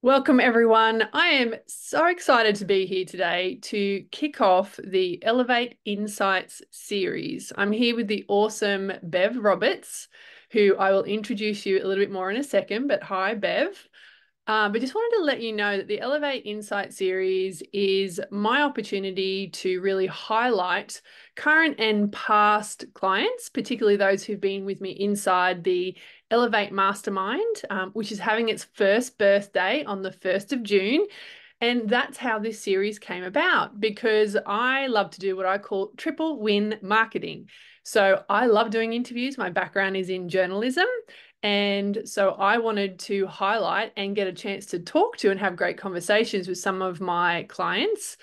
Welcome, everyone. I am so excited to be here today to kick off the Elevate Insights series. I'm here with the awesome Bev Roberts, who I will introduce you a little bit more in a second. But hi, Bev. But just wanted to let you know that the Elevate Insight series is my opportunity to really highlight current and past clients, particularly those who've been with me inside the Elevate Mastermind, which is having its first birthday on the 1st of June. And that's how this series came about because I love to do what I call triple win marketing. So I love doing interviews. My background is in journalism. And so I wanted to highlight and get a chance to talk to and have great conversations with some of my clients.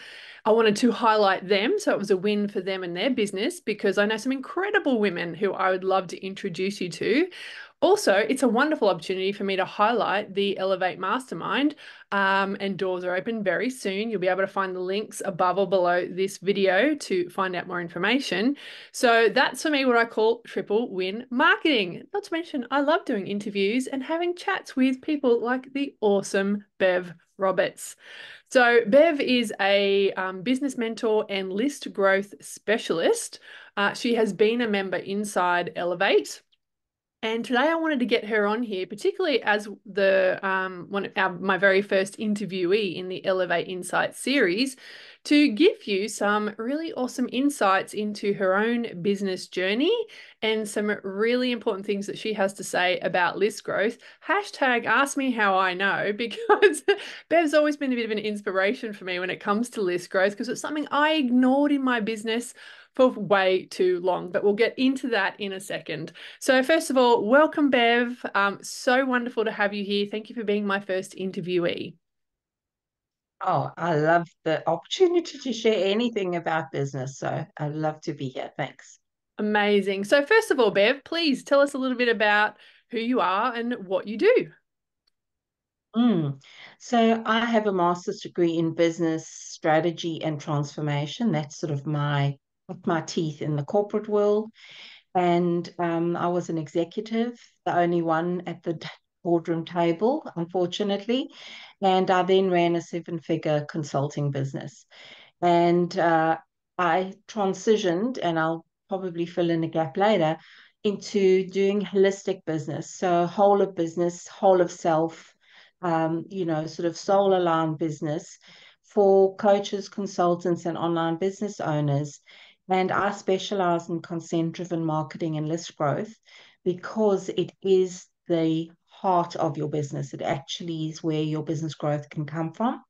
I wanted to highlight them. So it was a win for them and their business because I know some incredible women who I would love to introduce you to. Also, it's a wonderful opportunity for me to highlight the Elevate Mastermind, and doors are open very soon. You'll be able to find the links above or below this video to find out more information. So that's for me what I call triple win marketing. Not to mention, I love doing interviews and having chats with people like the awesome Bev Roberts. So Bev is a business mentor and list growth specialist. She has been a member inside Elevate. And today I wanted to get her on here, particularly as the my very first interviewee in the Elevate Insights series, to give you some really awesome insights into her own business journey and some really important things that she has to say about list growth. Hashtag ask me how I know, because Bev's always been a bit of an inspiration for me when it comes to list growth because it's something I ignored in my business for way too long, but we'll get into that in a second. So first of all, welcome, Bev. So wonderful to have you here. Thank you for being my first interviewee. Oh, I love the opportunity to share anything about business. So I'd love to be here. Thanks. Amazing. So first of all, Bev, please tell us a little bit about who you are and what you do. Mm. So I have a master's degree in business strategy and transformation. That's sort of my teeth in the corporate world. And I was an executive, the only one at the boardroom table, unfortunately. And I then ran a seven-figure consulting business. And I transitioned, and I'll probably fill in a gap later, into doing holistic business. So whole of business, whole of self, sort of soul aligned business for coaches, consultants, and online business owners. And I specialize in consent driven marketing and list growth because it is the heart of your business. It actually is where your business growth can come from.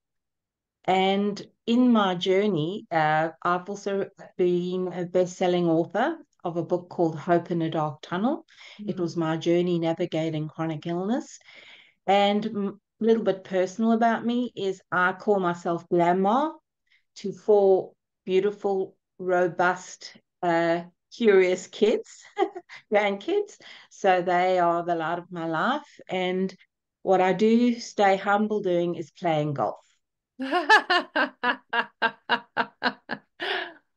And in my journey, I've also been a best-selling author of a book called Hope in a Dark Tunnel. It Mm. was my journey navigating chronic illness. And a little bit personal about me is I call myself grandma to four beautiful, robust, curious kids, grandkids. So they are the light of my life. And what I do stay humble doing is playing golf.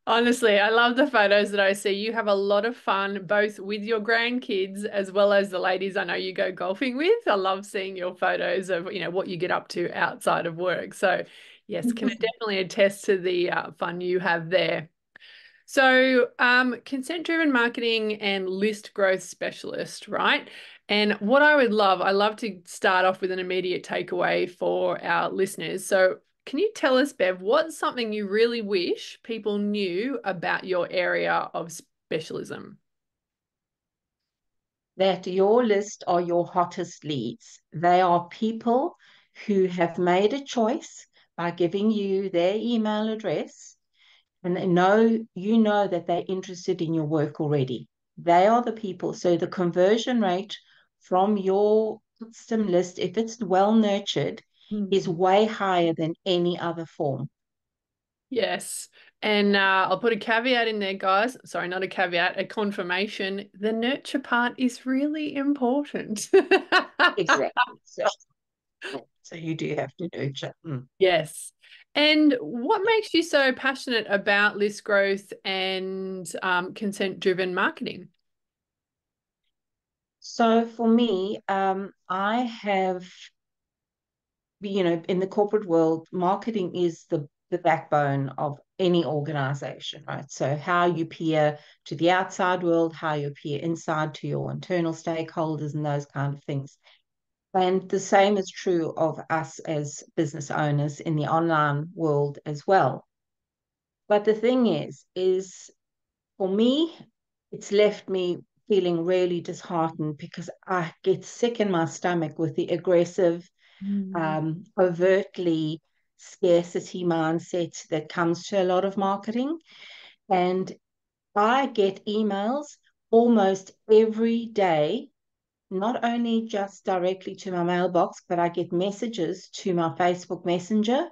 Honestly, I love the photos that I see. You have a lot of fun both with your grandkids as well as the ladies I know you go golfing with. I love seeing your photos of, what you get up to outside of work. So, yes, can definitely attest to the fun you have there. So, consent-driven marketing and list growth specialist, right? And what I love to start off with an immediate takeaway for our listeners. So, can you tell us, Bev, what's something you really wish people knew about your area of specialism? That your list are your hottest leads. They are people who have made a choice by giving you their email address and they know you know that they're interested in your work already. They are the people. So the conversion rate from your custom list, if it's well nurtured, is Hmm. way higher than any other form. Yes. And I'll put a caveat in there, guys. Sorry, not a caveat, a confirmation. The nurture part is really important. Exactly. So you do have to nurture. Mm. Yes. And what makes you so passionate about list growth and consent-driven marketing? So for me, I have in the corporate world, marketing is the backbone of any organization, right? So how you appear to the outside world, how you appear inside to your internal stakeholders and those kind of things. And the same is true of us as business owners in the online world as well. But the thing is for me, it's left me feeling really disheartened because I get sick in my stomach with the aggressive, Mm. overtly scarcity mindset that comes to a lot of marketing. And I get emails almost every day, not only just directly to my mailbox, but I get messages to my Facebook Messenger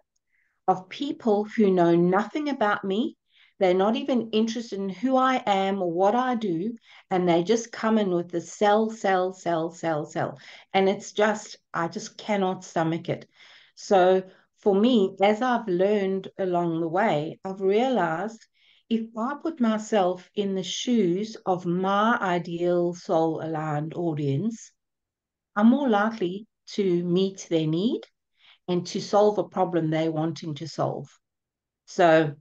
of people who know nothing about me. They're not even interested in who I am or what I do. And they just come in with the sell, sell, sell, sell, sell. And it's just, I just cannot stomach it. So for me, as I've learned along the way, I've realized if I put myself in the shoes of my ideal soul aligned audience, I'm more likely to meet their need and to solve a problem they're wanting to solve. So,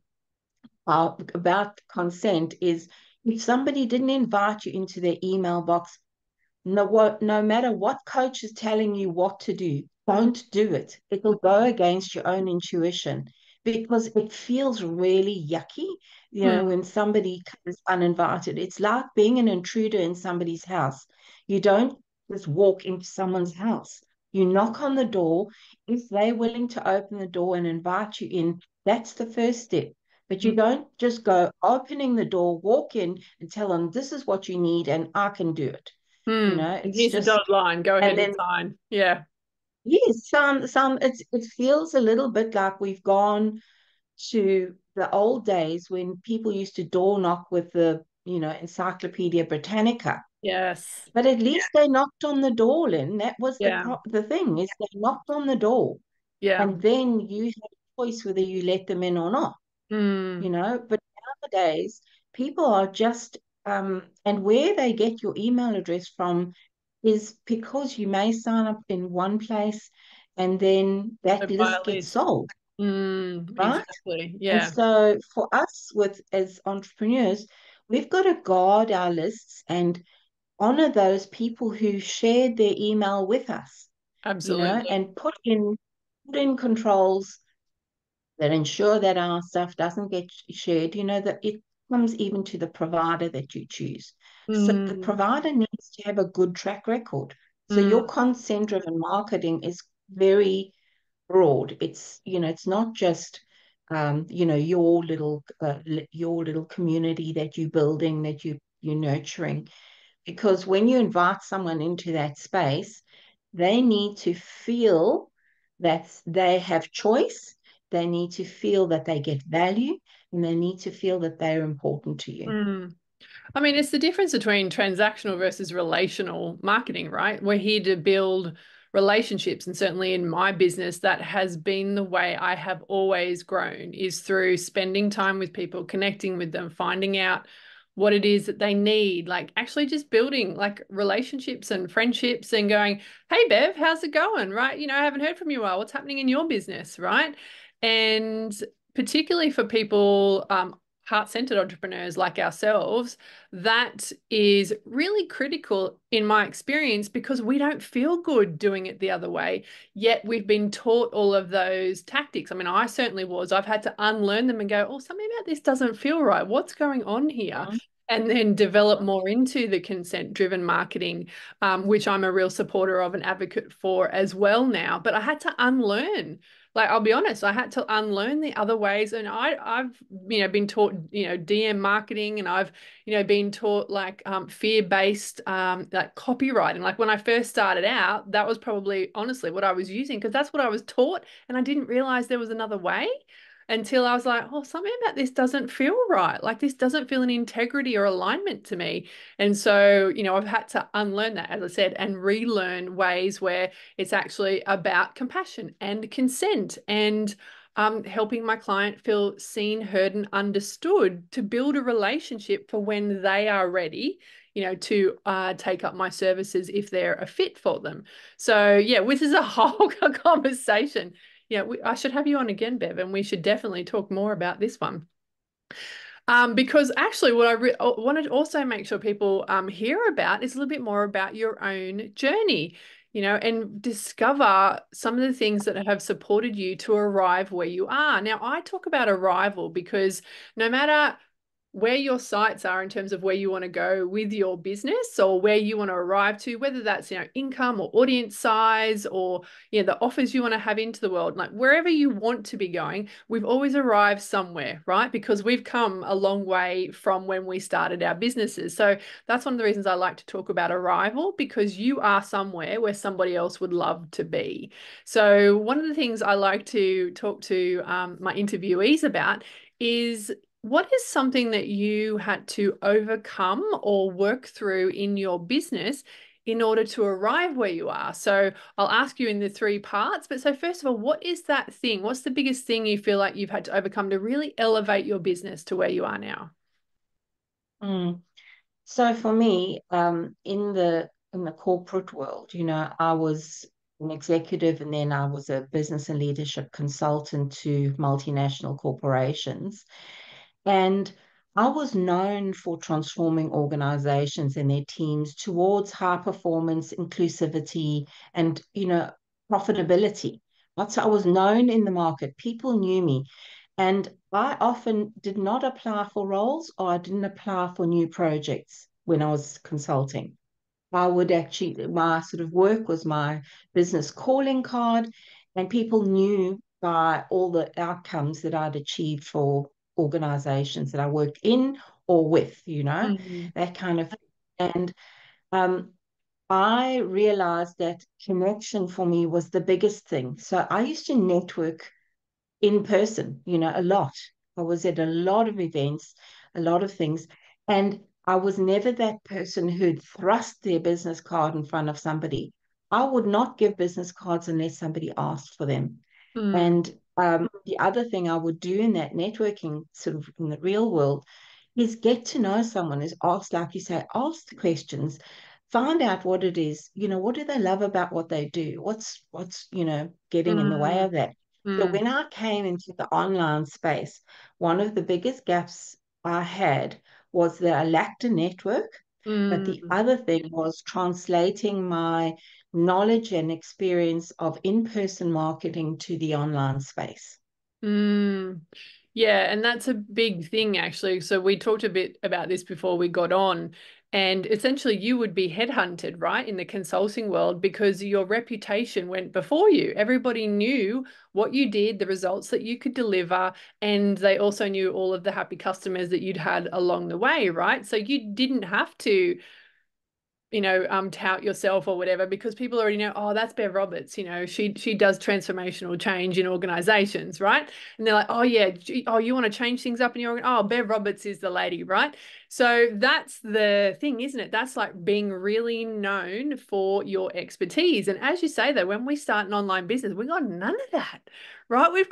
about consent is if somebody didn't invite you into their email box, no matter what coach is telling you what to do, don't do it. It'll go against your own intuition because it feels really yucky, Mm. when somebody comes uninvited. It's like being an intruder in somebody's house. You don't just walk into someone's house. You knock on the door. If they're willing to open the door and invite you in, that's the first step. But you don't just go opening the door, walk in and tell them this is what you need and I can do it. Mm. And It's here's the dotted just, line. Go and ahead and then sign. Yeah. yes, it feels a little bit like we've gone to the old days when people used to door knock with the, Encyclopedia Britannica. Yes. But at least they knocked on the door, Lynn. That was Yeah. the thing is they knocked on the door, Yeah. and then you had a choice whether you let them in or not. Mm. But nowadays people are just and where they get your email address from is because you may sign up in one place and then that So buy list a gets list. sold, right? Exactly. And Yeah. so for us with as entrepreneurs, we've got to guard our lists and honor those people who shared their email with us, Absolutely. and put in controls that ensure that our stuff doesn't get shared, that it comes even to the provider that you choose. So the Mm. provider needs to have a good track record. So Mm. your consent driven marketing is very broad. It's not just your little community that you're building, that you're nurturing, because when you invite someone into that space, they need to feel that they have choice. They need to feel that they get value, and they need to feel that they're important to you. Mm. I mean, it's the difference between transactional versus relational marketing, right? We're here to build relationships. And certainly in my business, that has been the way I have always grown is through spending time with people, connecting with them, finding out what it is that they need, like actually just building like relationships and friendships and going, hey, Bev, how's it going? Right? I haven't heard from you in a while. What's happening in your business? Right. And particularly for people, heart-centered entrepreneurs like ourselves, that is really critical in my experience because we don't feel good doing it the other way. Yet we've been taught all of those tactics. I mean, I certainly was. I've had to unlearn them and go, oh, something about this doesn't feel right. What's going on here? Mhm. And then develop more into the consent-driven marketing, which I'm a real supporter of and advocate for as well now. But I had to unlearn. Like, I'll be honest, I had to unlearn the other ways. And I've, been taught, DM marketing, and I've, been taught like fear-based like copywriting. Like when I first started out, that was probably honestly what I was using because that's what I was taught. And I didn't realize there was another way until I was like, oh, something about this doesn't feel right. Like this doesn't feel an integrity or alignment to me. And so, I've had to unlearn that, as I said, and relearn ways where it's actually about compassion and consent and helping my client feel seen, heard, and understood to build a relationship for when they are ready, to take up my services if they're a fit for them. So yeah, this is a whole conversation. Yeah, I should have you on again, Bev, and we should definitely talk more about this one. Because actually, what I want to also make sure people hear about is a little bit more about your own journey, and discover some of the things that have supported you to arrive where you are. Now, I talk about arrival because no matter where your sights are in terms of where you want to go with your business or where you want to arrive to, whether that's, income or audience size or, the offers you want to have into the world, like wherever you want to be going, we've always arrived somewhere, right? Because we've come a long way from when we started our businesses. So that's one of the reasons I like to talk about arrival, because you are somewhere where somebody else would love to be. So one of the things I like to talk to my interviewees about is, what is something that you had to overcome or work through in your business in order to arrive where you are? So I'll ask you in the three parts. But so first of all, what is that thing? What's the biggest thing you feel like you've had to overcome to really elevate your business to where you are now? Mm. So for me, in the corporate world, I was an executive and then I was a business and leadership consultant to multinational corporations. And I was known for transforming organizations and their teams towards high performance, inclusivity, and, profitability. That's I was known in the market. People knew me. And I often did not apply for roles or I didn't apply for new projects when I was consulting. I would actually, my sort of work was my business calling card, and people knew by all the outcomes that I'd achieved for organizations that I worked in or with, Mm. that kind of thing. And um, I realized that connection for me was the biggest thing. So I used to network in person, a lot. I was at a lot of events, a lot of things. And I was never that person who'd thrust their business card in front of somebody. I would not give business cards unless somebody asked for them. Mm. And the other thing I would do in that networking, sort of in the real world, is get to know someone, is ask, like you say, ask the questions, find out what it is, what do they love about what they do? What's getting in the way Mm. of that? So Mm. when I came into the online space, one of the biggest gaps I had was that I lacked a network. But the Mm. other thing was translating my knowledge and experience of in-person marketing to the online space. Mm. Yeah, and that's a big thing actually. So we talked a bit about this before we got on, and essentially you would be headhunted, right, in the consulting world because your reputation went before you. Everybody knew what you did, the results that you could deliver, and they also knew all of the happy customers that you'd had along the way, right? So you didn't have to tout yourself or whatever, because people already know, oh, that's Bev Roberts, she does transformational change in organizations, right? And they're like, oh yeah, oh, you want to change things up in your, oh, Bev Roberts is the lady, right? So that's the thing, isn't it? That's like being really known for your expertise. And as you say, though, when we start an online business, we got none of that, right? They've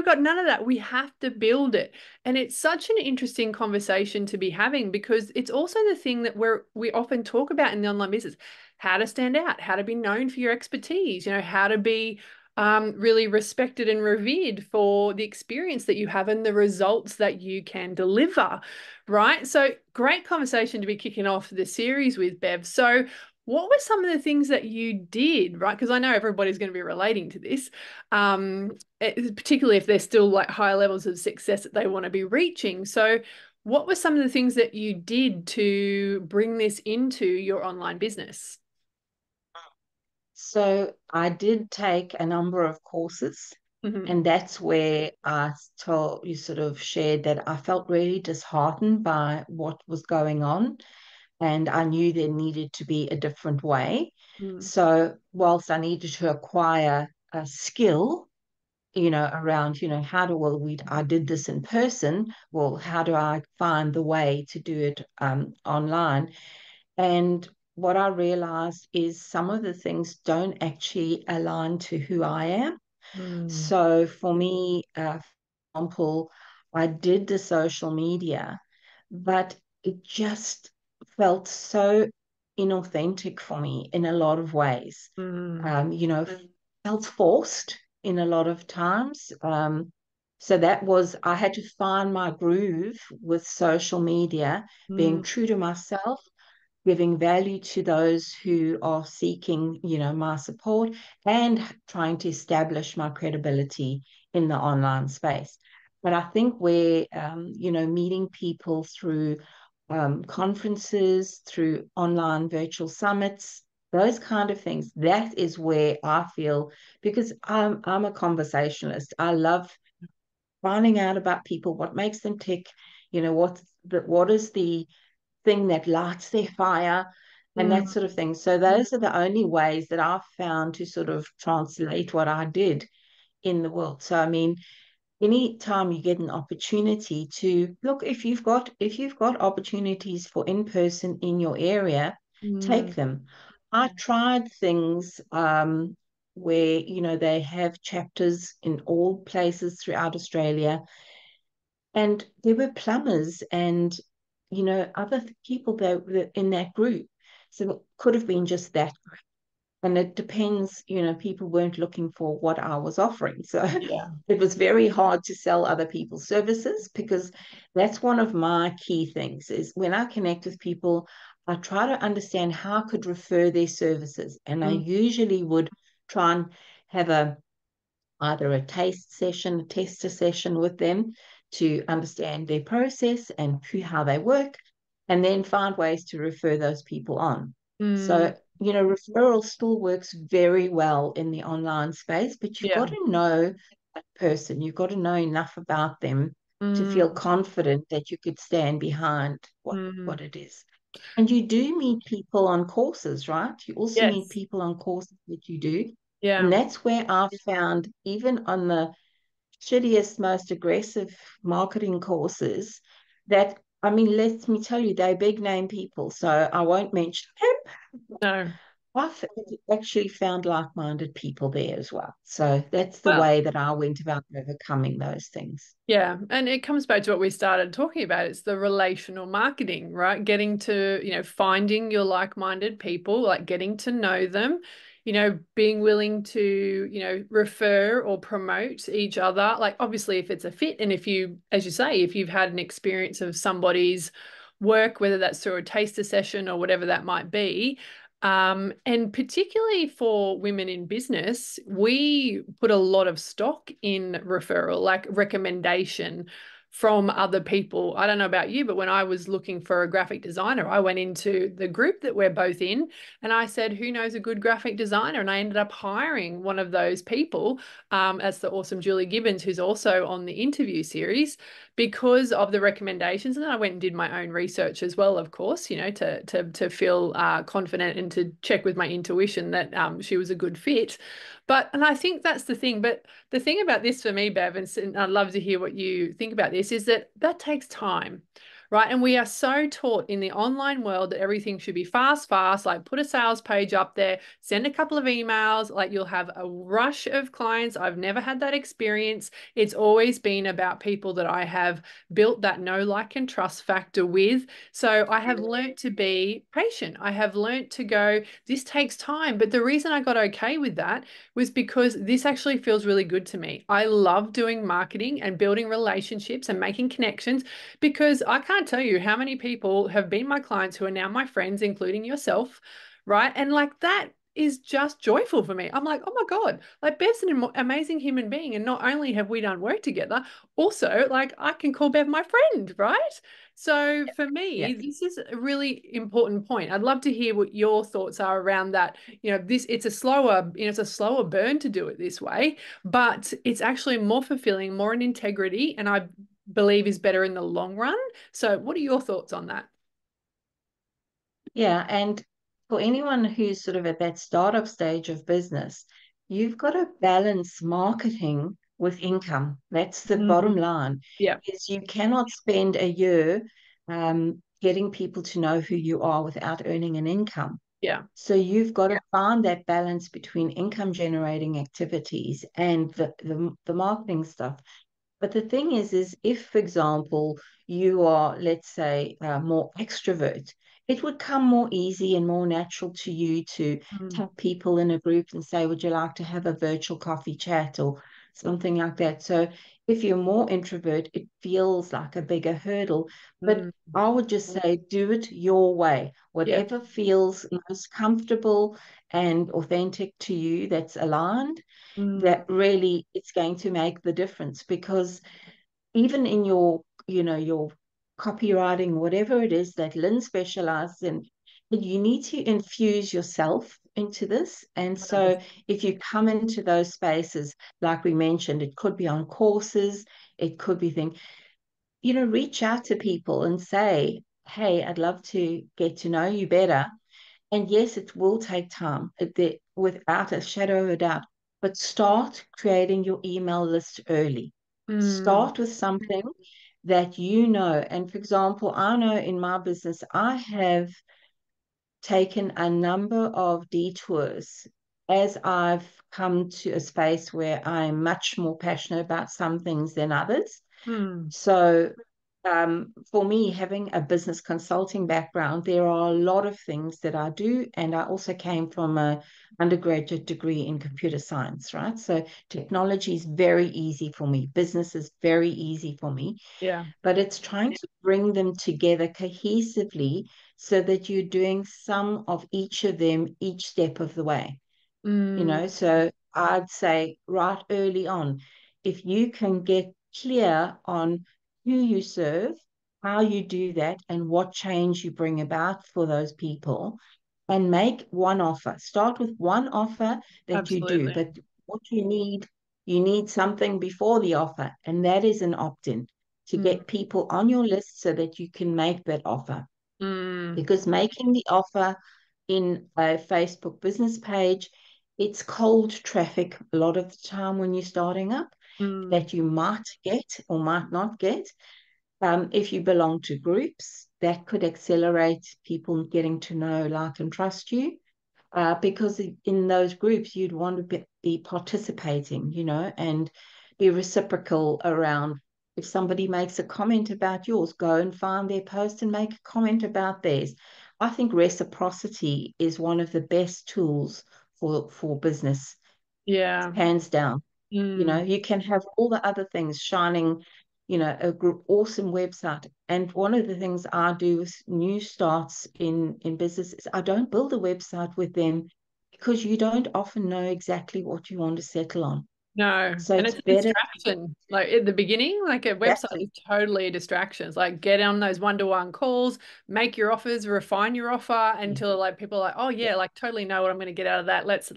got none of that. We have to build it. And it's such an interesting conversation to be having, because it's also the thing that we often talk about in the online business: how to stand out, how to be known for your expertise, how to be really respected and revered for the experience that you have and the results that you can deliver, right? So great conversation to be kicking off the series with, Bev. So what were some of the things that you did, right? Because I know everybody's going to be relating to this, particularly if there's still like higher levels of success that they want to be reaching. So what were some of the things that you did to bring this into your online business? So I did take a number of courses, Mm-hmm. and that's where I told you, sort of shared that I felt really disheartened by what was going on, and I knew there needed to be a different way. So whilst I needed to acquire a skill, around, how do, well, I did this in person. Well, how do I find the way to do it online? And what I realized is some of the things don't actually align to who I am. Mm. So for me, for example, I did the social media, but it just felt so inauthentic for me in a lot of ways. Mm, You know, felt forced in a lot of times. So that was, I had to find my groove with social media, being mm, true to myself, giving value to those who are seeking, my support, and trying to establish my credibility in the online space. But I think where, meeting people through conferences, through online virtual summits, those kind of things, that is where I feel, because I'm a conversationalist. I love finding out about people, what makes them tick, what is the thing that lights their fire, and that mm, sort of thing. So those are the only ways that I've found to sort of translate what I did in the world. So I mean, anytime you get an opportunity to look, if you've got opportunities for in person in your area, take mm, them. I tried things where they have chapters in all places throughout Australia, and there were plumbers and other people that were in that group. So it could have been just that. And it depends, people weren't looking for what I was offering. So yeah. it was very hard to sell other people's services, because that's one of my key things is when I connect with people, I try to understand how I could refer their services. And I Mm, usually would try and have either a taste session, a tester session with them to understand their process and how they work, and then find ways to refer those people on. mm, So, referral still works very well in the online space, but you've got yeah. to know that person. You've got to know enough about them to feel Mm, confident that you could stand behind what mm, it is. And you do meet people on courses, right? You also meet yes. people on courses that you do. And Yeah. that's where I've found, even on the shittiest, most aggressive marketing courses, that, I mean, let me tell you, they're big name people. So I won't mention them. No. I've actually found like-minded people there as well. So that's the Well, way that I went about overcoming those things. yeah, and it comes back to what we started talking about. It's the relational marketing, right? Getting to, finding your like-minded people, like getting to know them, being willing to, refer or promote each other. Like obviously if it's a fit and if you, as you say, if you've had an experience of somebody's work, whether that's through a taster session or whatever that might be, and particularly for women in business, we put a lot of stock in referral, like recommendation from other people. I don't know about you, but when I was looking for a graphic designer, I went into the group that we're both in and I said, who knows a good graphic designer? And I ended up hiring one of those people. That's the awesome Julie Gibbons, who's also on the interview series, because of the recommendations. And then I went and did my own research as well, of course, to feel confident and to check with my intuition that she was a good fit. And I think that's the thing. But the thing about this for me, Bev, and I'd love to hear what you think about this, is that that takes time. Right. And we are so taught in the online world that everything should be fast, fast, like put a sales page up there, send a couple of emails, like you'll have a rush of clients. I've never had that experience. It's always been about people that I have built that know, like, and trust factor with. So I have learnt to be patient. I have learnt to go, this takes time. But the reason I got okay with that was because this actually feels really good to me. I love doing marketing and building relationships and making connections, because I can't tell you how many people have been my clients who are now my friends, including yourself, right? And like that is just joyful for me. I'm like, oh my God, like Bev's an amazing human being. And not only have we done work together, also like I can call Bev my friend, right? So for Yeah. me, this is a really important point. I'd love to hear what your thoughts are around that. This it's a slower burn to do it this way, but it's actually more fulfilling, more in integrity, and I believe is better in the long run. So what are your thoughts on that? Yeah, and for anyone who's sort of at that startup stage of business, you've got to balance marketing with income. That's the bottom Mm, line, yeah, is you cannot spend a year getting people to know who you are without earning an income. yeah. So you've got to find that balance between income generating activities and the marketing stuff. But the thing is if, for example, you are, let's say, more extrovert, it would come more easy and more natural to you to Mm, tap people in a group and say, would you like to have a virtual coffee chat or something like that? So if you're more introvert, it feels like a bigger hurdle. But mm, I would just say, do it your way, yeah. whatever feels most comfortable and authentic to you, that's aligned, Mm, that really it's going to make the difference. Because even in your, your copywriting, whatever it is that Lynn specializes in, you need to infuse yourself into this. And so 100%. if you come into those spaces, like we mentioned, it could be on courses, it could be things, reach out to people and say, hey, I'd love to get to know you better. And yes, it will take time, without a shadow of a doubt. But start creating your email list early. Mm, Start with something that you know. And for example, I know in my business, I have taken a number of detours as I've come to a space where I'm much more passionate about some things than others. mm, So, for me, having a business consulting background, there are a lot of things that I do, and I also came from a undergraduate degree in computer science, right? So technology is very easy for me. Business is very easy for me, yeah. but it's trying to bring them together cohesively so that you're doing some of each of them each step of the way. Mm, So I'd say right early on, if you can get clear on who you serve, how you do that, and what change you bring about for those people, and make one offer. Start with one offer that you do, absolutely. but what you need something before the offer, and that is an opt-in to Mm, get people on your list so that you can make that offer. mm, Because making the offer in a Facebook business page, it's cold traffic a lot of the time when you're starting up mm, that you might get or might not get. If you belong to groups, that could accelerate people getting to know, like, and trust you. Because in those groups, you'd want to be participating, and be reciprocal around. If somebody makes a comment about yours, go and find their post and make a comment about theirs. I think reciprocity is one of the best tools for business, yeah. hands down. Mm, You can have all the other things shining, awesome website. And one of the things I do with new starts in business is I don't build a website with them because you don't often know exactly what you want to settle on. no. So And it's it's a better distraction. Like at the beginning, like a website exactly. is totally a distraction. It's like get on those one-to-one calls, make your offers, refine your offer Yeah, until like people are like, oh yeah, yeah, like totally know what I'm going to get out of that. Let's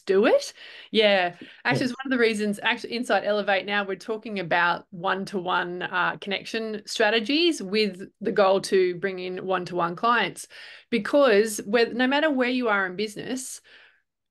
do it. Yeah. Actually, it's yes. one of the reasons actually inside Elevate now we're talking about one-to-one connection strategies with the goal to bring in one-to-one clients because no matter where you are in business,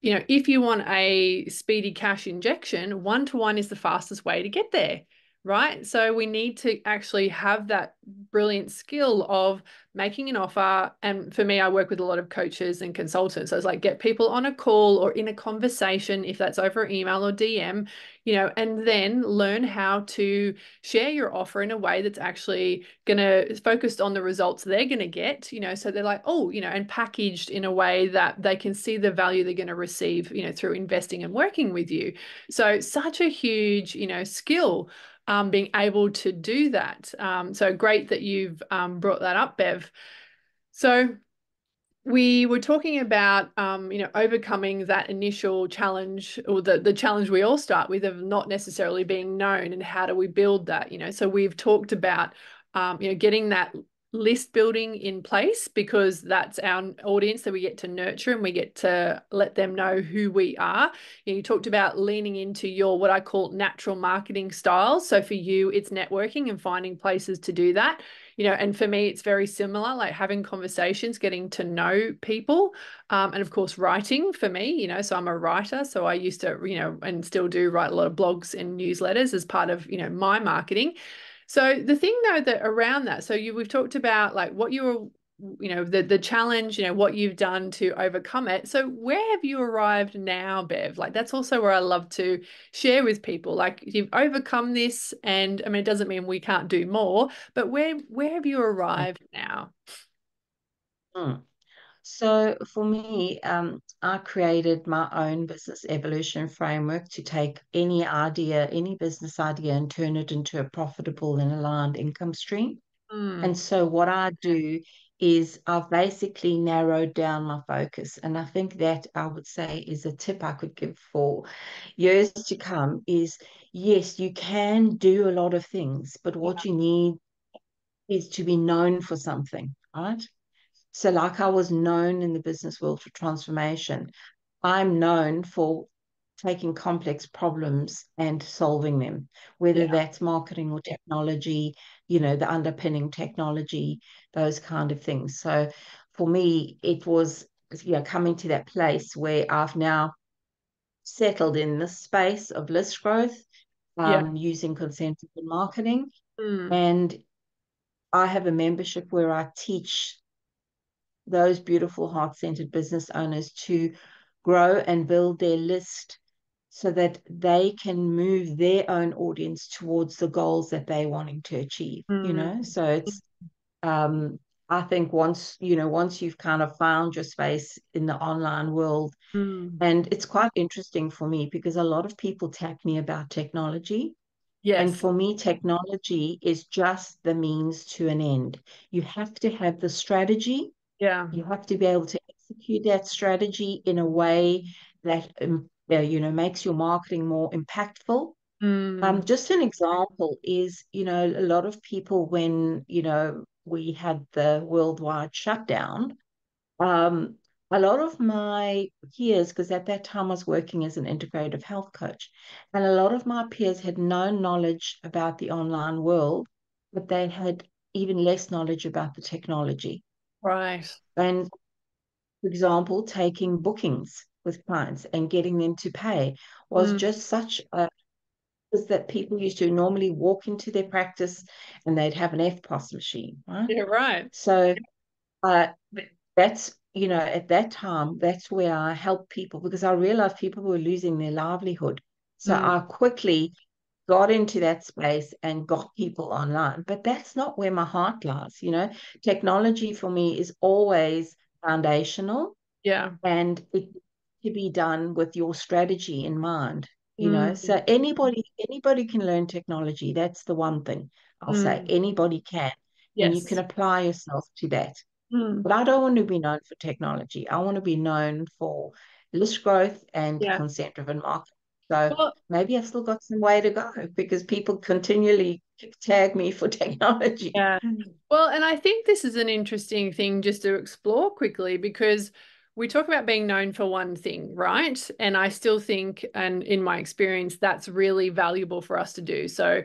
if you want a speedy cash injection, one-to-one is the fastest way to get there, right? So we need to actually have that brilliant skill of making an offer. And for me, I work with a lot of coaches and consultants. So it's like get people on a call or in a conversation, if that's over email or DM, and then learn how to share your offer in a way that's actually going to focused on the results they're going to get, so they're like, oh, and packaged in a way that they can see the value they're going to receive, through investing and working with you. So such a huge, skill, being able to do that. So great that you've brought that up, Bev. So we were talking about overcoming that initial challenge or the challenge we all start with of not necessarily being known, and how do we build that. So we've talked about getting that list building in place because that's our audience that we get to nurture and we get to let them know who we are. You talked about leaning into your what I call natural marketing styles. So for you it's networking and finding places to do that. And for me, it's very similar, like having conversations, getting to know people, and of course, writing for me, so I'm a writer. So I used to, and still do write a lot of blogs and newsletters as part of, my marketing. So the thing though that around that, so we've talked about like what you were, the challenge, what you've done to overcome it. So where have you arrived now, Bev? Like that's also where I love to share with people. Like you've overcome this, and I mean it doesn't mean we can't do more, but where have you arrived now? Mm. So for me, I created my own business evolution framework to take any idea, any business idea, and turn it into a profitable and aligned income stream. And Mm. so what I do is I've basically narrowed down my focus. And I think that I would say is a tip I could give for years to come is yes, you can do a lot of things, but what you need is to be known for something, right? So, like I was known in the business world for transformation, I'm known for taking complex problems and solving them, whether Yeah. that's marketing or technology, the underpinning technology, those kind of things. So, for me, it was, coming to that place where I've now settled in this space of list growth, Yeah. using consensus and marketing. Mm. And I have a membership where I teach those beautiful heart-centered business owners to grow and build their list so that they can move their own audience towards the goals that they're wanting to achieve. Mm. So it's um I think once you've kind of found your space in the online world, Mm. and it's quite interesting for me because a lot of people tap me about technology. And Yes. for me, technology is just the means to an end. You have to have the strategy. Yeah. You have to be able to execute that strategy in a way that makes your marketing more impactful. Mm. Just an example is, a lot of people when, we had the worldwide shutdown, um, a lot of my peers, because at that time I was working as an integrative health coach, and a lot of my peers had no knowledge about the online world, but they had even less knowledge about the technology. Right. And for example, taking bookings with clients and getting them to pay was Mm. just such a was that people used to normally walk into their practice and they'd have an FPOS machine, right? Yeah. Right. So uh, that's, at that time, that's where I helped people because I realized people were losing their livelihood. So Mm. I quickly got into that space and got people online. But that's not where my heart lies. Technology for me is always foundational Yeah. and it to be done with your strategy in mind. Mm. So anybody can learn technology. That's the one thing I'll say. Mm. Anybody can, and you can Yes. apply yourself to that. Mm. But I don't want to be known for technology. I want to be known for list growth and Yeah. consent-driven marketing. So Well, maybe I've still got some way to go because people continually tag me for technology. yeah. Well, and I think this is an interesting thing just to explore quickly because we talk about being known for one thing, right? And I still think, and in my experience, that's really valuable for us to do. So,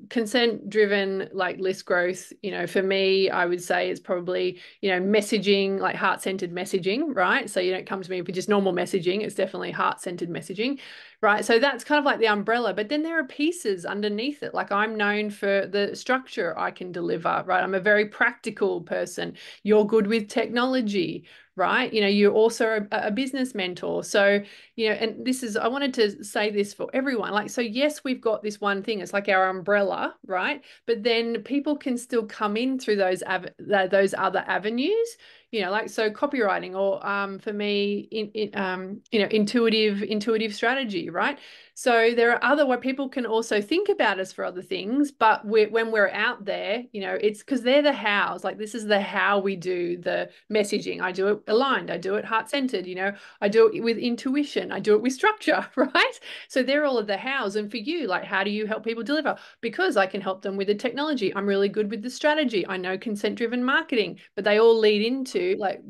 consent driven, like list growth, for me, I would say it's probably, messaging, like heart centered messaging, right? So you don't come to me with just normal messaging, it's definitely heart centered messaging. Right. So that's kind of like the umbrella, but then there are pieces underneath it. Like I'm known for the structure I can deliver, right? I'm a very practical person. You're good with technology, right? You're also a business mentor. So, and this is, I wanted to say this for everyone. Like, so yes, we've got this one thing. It's like our umbrella, right? But then people can still come in through those other avenues, like so copywriting or for me intuitive strategy, right? So there are other where people can also think about us for other things, but when we're out there, it's because they're the hows. Like this is the how we do the messaging. I do it aligned, I do it heart-centered, I do it with intuition, I do it with structure, right? So they're all of the hows. And for you, like how do you help people deliver? Because I can help them with the technology. I'm really good with the strategy. I know consent-driven marketing, but they all lead into like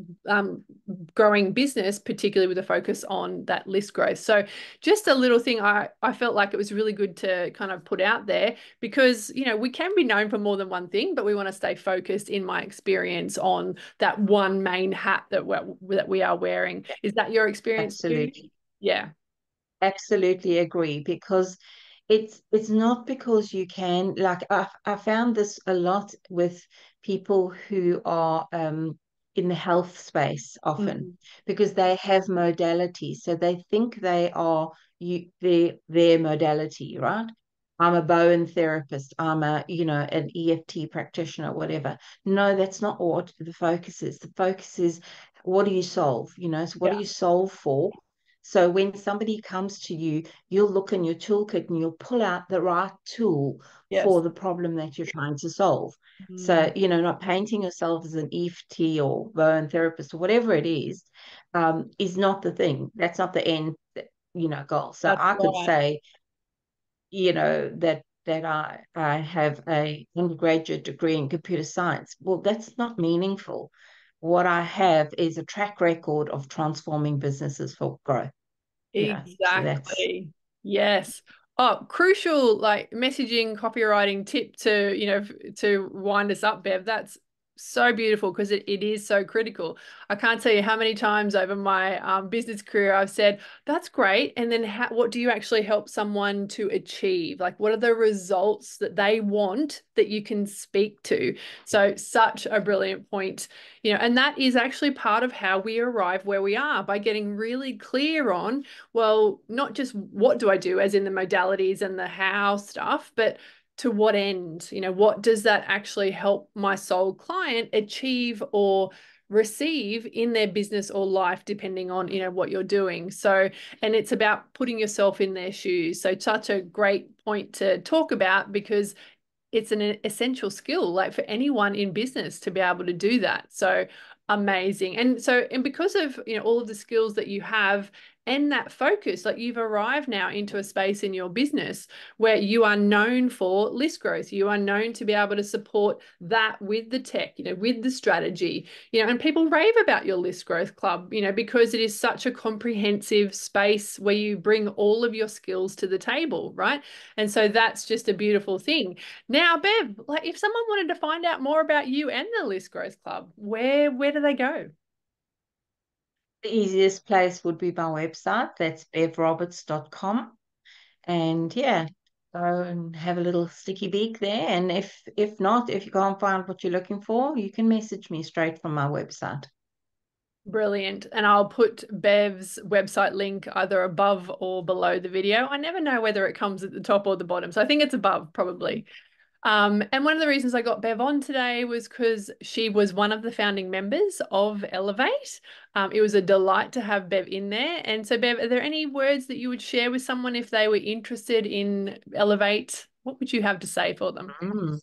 growing business, particularly with a focus on that list growth. So just a little thing I felt like it was really good to kind of put out there because, we can be known for more than one thing, but we want to stay focused, in my experience, on that one main hat that we are wearing. Is that your experience too? Absolutely. Yeah. Absolutely agree because it's not because you can like I found this a lot with people who are in the health space often Mm. because they have modalities so they think they are their modality, right? I'm a Bowen therapist, I'm a, an EFT practitioner, whatever. No, that's not what the focus is. The focus is, what do you solve? So what do Yeah. you solve for? So when somebody comes to you, you'll look in your toolkit and you'll pull out the right tool for Yes. the problem that you're trying to solve. Mm, So, not painting yourself as an EFT or Bowen therapist or whatever it is not the thing. That's not the end, goal. So that's I could right. say, that I have a undergraduate degree in computer science. Well, that's not meaningful. What I have is a track record of transforming businesses for growth, so that's Exactly. Yes. Oh, crucial like messaging, copywriting tip to, to wind us up, Bev. That's so beautiful because it is so critical. I can't tell you how many times over my business career I've said, that's great. And then what do you actually help someone to achieve? Like, what are the results that they want that you can speak to? So such a brilliant point, and that is actually part of how we arrive where we are by getting really clear on, well, not just what do I do, as in the modalities and the how stuff, but to what end? What does that actually help my soul client achieve or receive in their business or life, depending on, what you're doing. So, and it's about putting yourself in their shoes. So, such a great point to talk about because it's an essential skill, like for anyone in business to be able to do that. So amazing. And because of, all of the skills that you have and that focus, like you've arrived now into a space in your business where you are known for list growth. You are known to be able to support that with the tech, with the strategy, and people rave about your list growth club, because it is such a comprehensive space where you bring all of your skills to the table, right? And so that's just a beautiful thing. Now, Bev, like if someone wanted to find out more about you and the List Growth Club, where do they go? the easiest place would be my website. That's bevroberts.com. And yeah, go and have a little sticky beak there. And if not, if you can't find what you're looking for, you can message me straight from my website. Brilliant. And I'll put Bev's website link either above or below the video. I never know whether it comes at the top or the bottom. So I think it's above, probably. And one of the reasons I got Bev on today was because she was one of the founding members of Elevate. It was a delight to have Bev in there. And so, Bev, are there any words that you would share with someone if they were interested in Elevate? What would you have to say for them? Mm.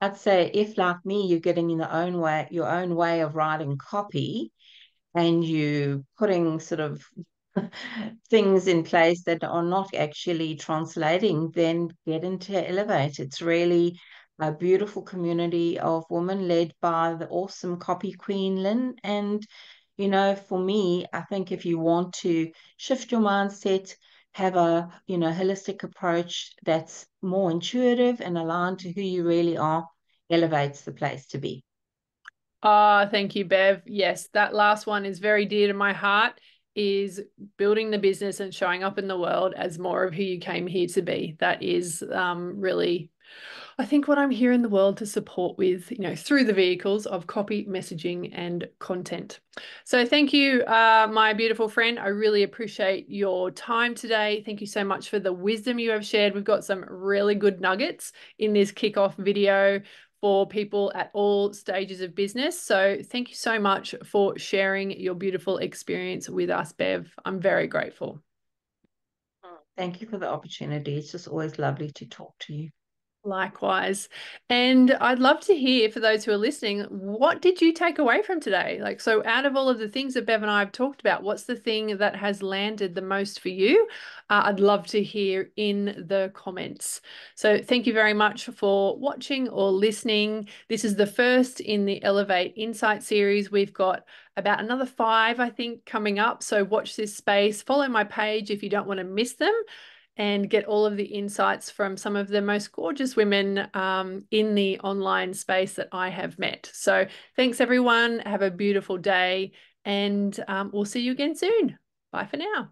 I'd say if, like me, you're getting in your own way of writing copy, and you putting sort of things in place that are not actually translating, then get into Elevate. It's really a beautiful community of women led by the awesome copy queen, Lynn. And, for me, I think if you want to shift your mindset, have a, holistic approach that's more intuitive and aligned to who you really are, Elevate's the place to be. Ah, thank you, Bev. Yes, that last one is very dear to my heart, is building the business and showing up in the world as more of who you came here to be. That is really, I think, what I'm here in the world to support with, through the vehicles of copy, messaging, and content. So thank you, my beautiful friend. I really appreciate your time today. Thank you so much for the wisdom you have shared. We've got some really good nuggets in this kickoff video for people at all stages of business. So thank you so much for sharing your beautiful experience with us, Bev. I'm very grateful. Thank you for the opportunity. It's just always lovely to talk to you. Likewise. And I'd love to hear, for those who are listening, what did you take away from today? Like, so out of all of the things that Bev and I have talked about, what's the thing that has landed the most for you? I'd love to hear in the comments. So thank you very much for watching or listening. This is the first in the Elevate Insight series. We've got about another 5, I think, coming up. So watch this space, follow my page if you don't want to miss them, and get all of the insights from some of the most gorgeous women in the online space that I have met. So thanks, everyone. Have a beautiful day, and we'll see you again soon. Bye for now.